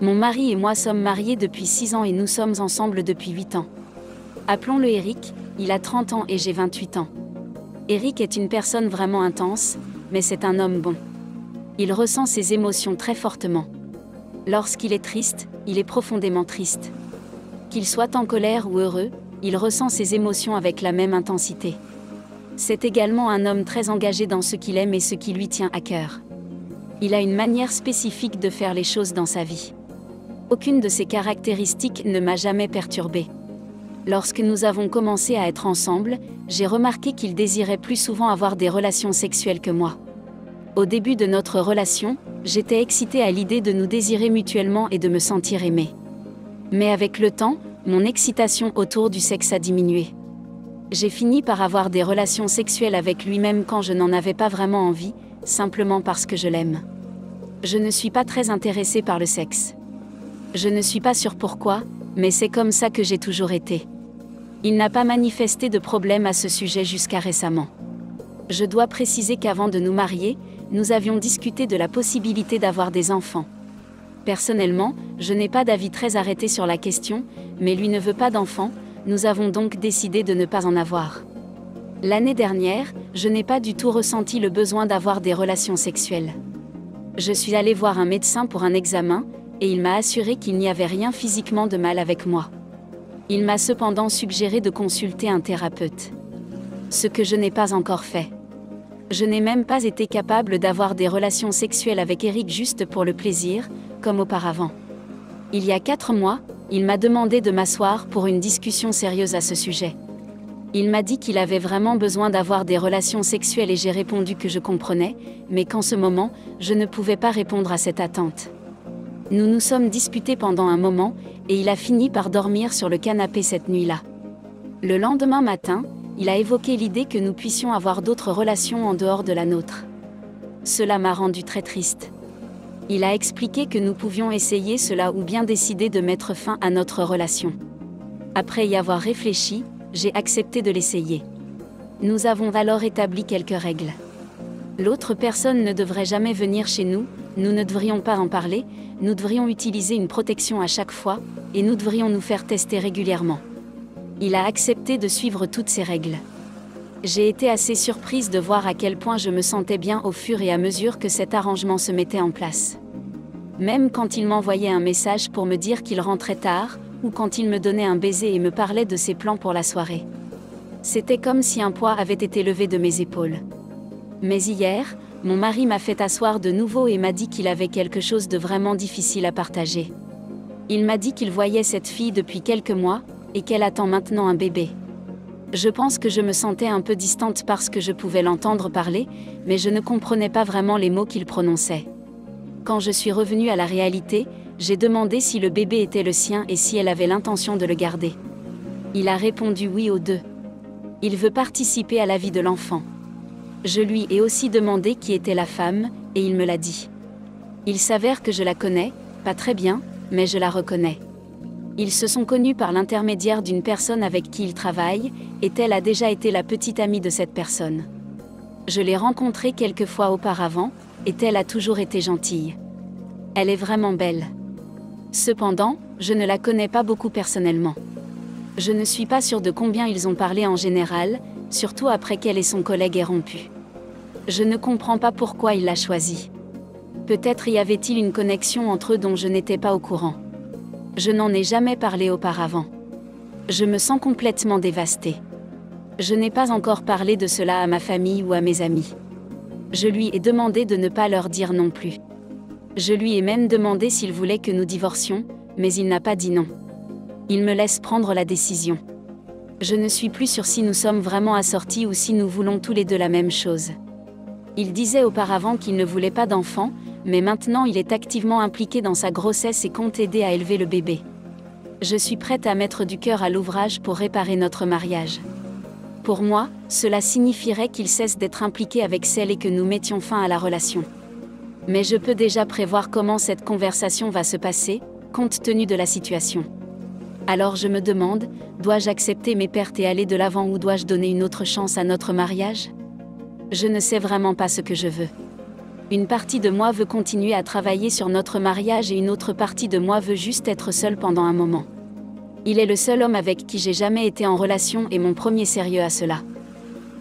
Mon mari et moi sommes mariés depuis 6 ans et nous sommes ensemble depuis 8 ans. Appelons-le Eric, il a 30 ans et j'ai 28 ans. Eric est une personne vraiment intense, mais c'est un homme bon. Il ressent ses émotions très fortement. Lorsqu'il est triste, il est profondément triste. Qu'il soit en colère ou heureux, il ressent ses émotions avec la même intensité. C'est également un homme très engagé dans ce qu'il aime et ce qui lui tient à cœur. Il a une manière spécifique de faire les choses dans sa vie. Aucune de ces caractéristiques ne m'a jamais perturbée. Lorsque nous avons commencé à être ensemble, j'ai remarqué qu'il désirait plus souvent avoir des relations sexuelles que moi. Au début de notre relation, j'étais excitée à l'idée de nous désirer mutuellement et de me sentir aimée. Mais avec le temps, mon excitation autour du sexe a diminué. J'ai fini par avoir des relations sexuelles avec lui-même quand je n'en avais pas vraiment envie, simplement parce que je l'aime. Je ne suis pas très intéressée par le sexe. Je ne suis pas sûre pourquoi, mais c'est comme ça que j'ai toujours été. Il n'a pas manifesté de problème à ce sujet jusqu'à récemment. Je dois préciser qu'avant de nous marier, nous avions discuté de la possibilité d'avoir des enfants. Personnellement, je n'ai pas d'avis très arrêté sur la question, mais lui ne veut pas d'enfants, nous avons donc décidé de ne pas en avoir. L'année dernière, je n'ai pas du tout ressenti le besoin d'avoir des relations sexuelles. Je suis allée voir un médecin pour un examen, et il m'a assuré qu'il n'y avait rien physiquement de mal avec moi. Il m'a cependant suggéré de consulter un thérapeute. Ce que je n'ai pas encore fait. Je n'ai même pas été capable d'avoir des relations sexuelles avec Eric juste pour le plaisir, comme auparavant. Il y a 4 mois, il m'a demandé de m'asseoir pour une discussion sérieuse à ce sujet. Il m'a dit qu'il avait vraiment besoin d'avoir des relations sexuelles et j'ai répondu que je comprenais, mais qu'en ce moment, je ne pouvais pas répondre à cette attente. Nous nous sommes disputés pendant un moment, et il a fini par dormir sur le canapé cette nuit-là. Le lendemain matin, il a évoqué l'idée que nous puissions avoir d'autres relations en dehors de la nôtre. Cela m'a rendu très triste. Il a expliqué que nous pouvions essayer cela ou bien décider de mettre fin à notre relation. Après y avoir réfléchi, j'ai accepté de l'essayer. Nous avons alors établi quelques règles. L'autre personne ne devrait jamais venir chez nous, nous ne devrions pas en parler, nous devrions utiliser une protection à chaque fois, et nous devrions nous faire tester régulièrement. Il a accepté de suivre toutes ces règles. J'ai été assez surprise de voir à quel point je me sentais bien au fur et à mesure que cet arrangement se mettait en place. Même quand il m'envoyait un message pour me dire qu'il rentrait tard, ou quand il me donnait un baiser et me parlait de ses plans pour la soirée. C'était comme si un poids avait été levé de mes épaules. Mais hier, mon mari m'a fait asseoir de nouveau et m'a dit qu'il avait quelque chose de vraiment difficile à partager. Il m'a dit qu'il voyait cette fille depuis quelques mois, et qu'elle attend maintenant un bébé. Je pense que je me sentais un peu distante parce que je pouvais l'entendre parler, mais je ne comprenais pas vraiment les mots qu'il prononçait. Quand je suis revenue à la réalité, j'ai demandé si le bébé était le sien et si elle avait l'intention de le garder. Il a répondu oui aux deux. Il veut participer à la vie de l'enfant. Je lui ai aussi demandé qui était la femme, et il me l'a dit. Il s'avère que je la connais, pas très bien, mais je la reconnais. Ils se sont connus par l'intermédiaire d'une personne avec qui ils travaillent, et elle a déjà été la petite amie de cette personne. Je l'ai rencontrée quelques fois auparavant, et elle a toujours été gentille. Elle est vraiment belle. Cependant, je ne la connais pas beaucoup personnellement. Je ne suis pas sûre de combien ils ont parlé en général, surtout après qu'elle et son collègue aient rompu. Je ne comprends pas pourquoi il l'a choisie. Peut-être y avait-il une connexion entre eux dont je n'étais pas au courant. Je n'en ai jamais parlé auparavant. Je me sens complètement dévastée. Je n'ai pas encore parlé de cela à ma famille ou à mes amis. Je lui ai demandé de ne pas leur dire non plus. Je lui ai même demandé s'il voulait que nous divorcions, mais il n'a pas dit non. Il me laisse prendre la décision. Je ne suis plus sûre si nous sommes vraiment assortis ou si nous voulons tous les deux la même chose. Il disait auparavant qu'il ne voulait pas d'enfant, mais maintenant il est activement impliqué dans sa grossesse et compte aider à élever le bébé. Je suis prête à mettre du cœur à l'ouvrage pour réparer notre mariage. Pour moi, cela signifierait qu'il cesse d'être impliqué avec celle et que nous mettions fin à la relation. Mais je peux déjà prévoir comment cette conversation va se passer, compte tenu de la situation. Alors je me demande, dois-je accepter mes pertes et aller de l'avant ou dois-je donner une autre chance à notre mariage ? Je ne sais vraiment pas ce que je veux. Une partie de moi veut continuer à travailler sur notre mariage et une autre partie de moi veut juste être seule pendant un moment. Il est le seul homme avec qui j'ai jamais été en relation et mon premier sérieux à cela.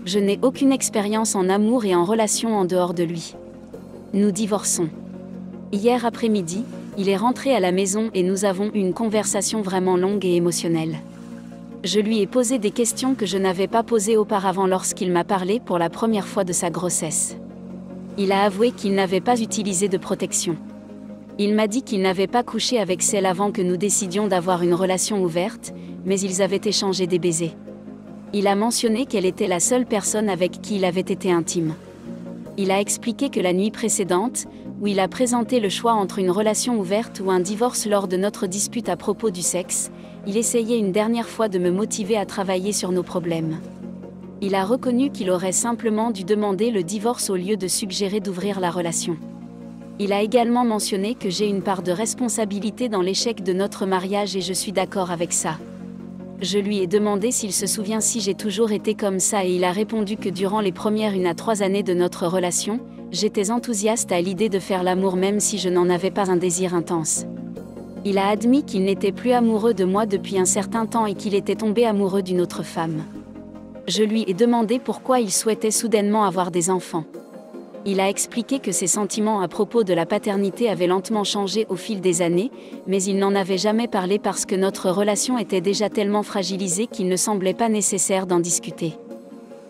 Je n'ai aucune expérience en amour et en relation en dehors de lui. Nous divorçons. Hier après-midi, il est rentré à la maison et nous avons eu une conversation vraiment longue et émotionnelle. Je lui ai posé des questions que je n'avais pas posées auparavant lorsqu'il m'a parlé pour la première fois de sa grossesse. Il a avoué qu'il n'avait pas utilisé de protection. Il m'a dit qu'il n'avait pas couché avec celle avant que nous décidions d'avoir une relation ouverte, mais ils avaient échangé des baisers. Il a mentionné qu'elle était la seule personne avec qui il avait été intime. Il a expliqué que la nuit précédente, où il a présenté le choix entre une relation ouverte ou un divorce lors de notre dispute à propos du sexe, il essayait une dernière fois de me motiver à travailler sur nos problèmes. Il a reconnu qu'il aurait simplement dû demander le divorce au lieu de suggérer d'ouvrir la relation. Il a également mentionné que j'ai une part de responsabilité dans l'échec de notre mariage et je suis d'accord avec ça. Je lui ai demandé s'il se souvient si j'ai toujours été comme ça et il a répondu que durant les premières 1 à 3 années de notre relation, j'étais enthousiaste à l'idée de faire l'amour même si je n'en avais pas un désir intense. Il a admis qu'il n'était plus amoureux de moi depuis un certain temps et qu'il était tombé amoureux d'une autre femme. Je lui ai demandé pourquoi il souhaitait soudainement avoir des enfants. Il a expliqué que ses sentiments à propos de la paternité avaient lentement changé au fil des années, mais il n'en avait jamais parlé parce que notre relation était déjà tellement fragilisée qu'il ne semblait pas nécessaire d'en discuter.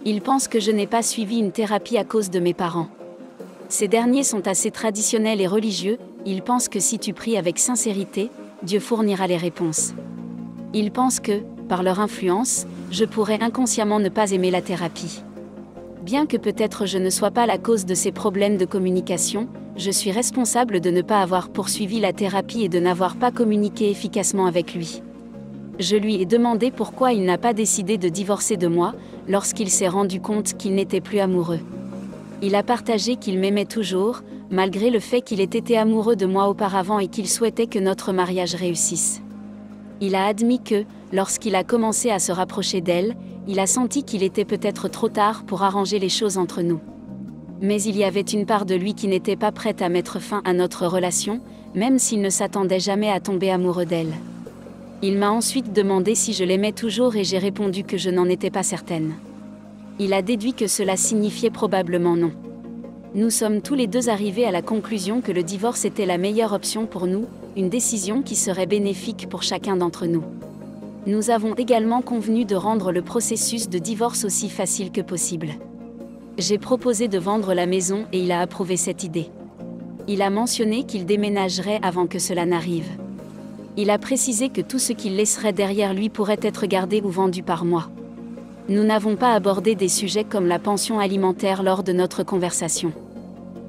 Il pense que je n'ai pas suivi une thérapie à cause de mes parents. Ces derniers sont assez traditionnels et religieux, ils pensent que si tu pries avec sincérité, Dieu fournira les réponses. Ils pensent que, par leur influence, je pourrais inconsciemment ne pas aimer la thérapie. Bien que peut-être je ne sois pas la cause de ces problèmes de communication, je suis responsable de ne pas avoir poursuivi la thérapie et de n'avoir pas communiqué efficacement avec lui. Je lui ai demandé pourquoi il n'a pas décidé de divorcer de moi, lorsqu'il s'est rendu compte qu'il n'était plus amoureux. Il a partagé qu'il m'aimait toujours, malgré le fait qu'il ait été amoureux de moi auparavant et qu'il souhaitait que notre mariage réussisse. Il a admis que, lorsqu'il a commencé à se rapprocher d'elle, il a senti qu'il était peut-être trop tard pour arranger les choses entre nous. Mais il y avait une part de lui qui n'était pas prête à mettre fin à notre relation, même s'il ne s'attendait jamais à tomber amoureux d'elle. Il m'a ensuite demandé si je l'aimais toujours et j'ai répondu que je n'en étais pas certaine. Il a déduit que cela signifiait probablement non. Nous sommes tous les deux arrivés à la conclusion que le divorce était la meilleure option pour nous, une décision qui serait bénéfique pour chacun d'entre nous. Nous avons également convenu de rendre le processus de divorce aussi facile que possible. J'ai proposé de vendre la maison et il a approuvé cette idée. Il a mentionné qu'il déménagerait avant que cela n'arrive. Il a précisé que tout ce qu'il laisserait derrière lui pourrait être gardé ou vendu par moi. Nous n'avons pas abordé des sujets comme la pension alimentaire lors de notre conversation.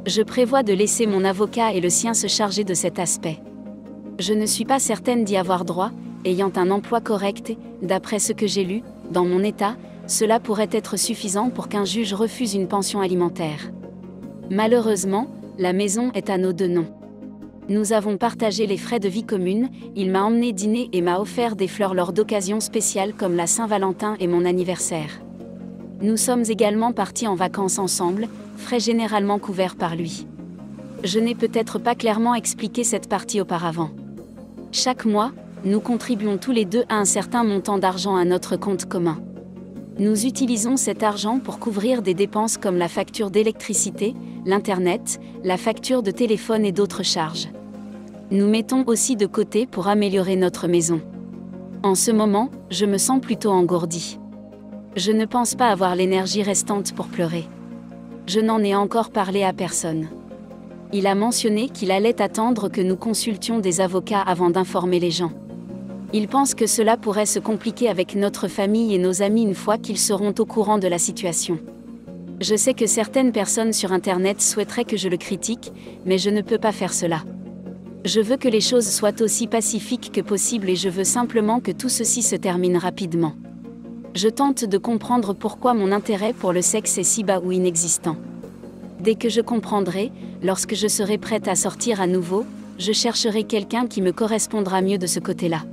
Je prévois de laisser mon avocat et le sien se charger de cet aspect. Je ne suis pas certaine d'y avoir droit, ayant un emploi correct et, d'après ce que j'ai lu, dans mon état, cela pourrait être suffisant pour qu'un juge refuse une pension alimentaire. Malheureusement, la maison est à nos deux noms. Nous avons partagé les frais de vie communes, il m'a emmené dîner et m'a offert des fleurs lors d'occasions spéciales comme la Saint-Valentin et mon anniversaire. Nous sommes également partis en vacances ensemble, frais généralement couverts par lui. Je n'ai peut-être pas clairement expliqué cette partie auparavant. Chaque mois, nous contribuons tous les deux à un certain montant d'argent à notre compte commun. Nous utilisons cet argent pour couvrir des dépenses comme la facture d'électricité, l'Internet, la facture de téléphone et d'autres charges. Nous mettons aussi de côté pour améliorer notre maison. En ce moment, je me sens plutôt engourdie. Je ne pense pas avoir l'énergie restante pour pleurer. Je n'en ai encore parlé à personne. Il a mentionné qu'il allait attendre que nous consultions des avocats avant d'informer les gens. Il pense que cela pourrait se compliquer avec notre famille et nos amis une fois qu'ils seront au courant de la situation. Je sais que certaines personnes sur Internet souhaiteraient que je le critique, mais je ne peux pas faire cela. Je veux que les choses soient aussi pacifiques que possible et je veux simplement que tout ceci se termine rapidement. Je tente de comprendre pourquoi mon intérêt pour le sexe est si bas ou inexistant. Dès que je comprendrai, lorsque je serai prête à sortir à nouveau, je chercherai quelqu'un qui me correspondra mieux de ce côté-là.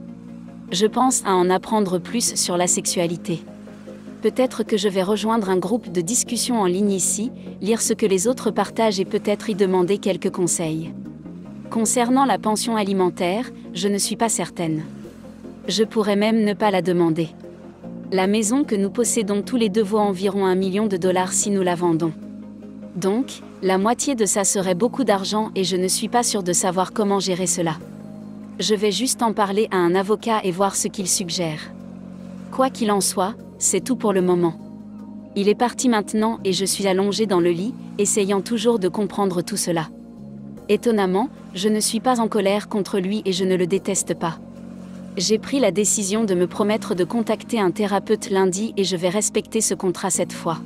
Je pense à en apprendre plus sur la sexualité. Peut-être que je vais rejoindre un groupe de discussion en ligne ici, lire ce que les autres partagent et peut-être y demander quelques conseils. Concernant la pension alimentaire, je ne suis pas certaine. Je pourrais même ne pas la demander. La maison que nous possédons tous les deux vaut environ $1 million si nous la vendons. Donc, la moitié de ça serait beaucoup d'argent et je ne suis pas sûre de savoir comment gérer cela. Je vais juste en parler à un avocat et voir ce qu'il suggère. Quoi qu'il en soit, c'est tout pour le moment. Il est parti maintenant et je suis allongée dans le lit, essayant toujours de comprendre tout cela. Étonnamment, je ne suis pas en colère contre lui et je ne le déteste pas. J'ai pris la décision de me promettre de contacter un thérapeute lundi et je vais respecter ce contrat cette fois.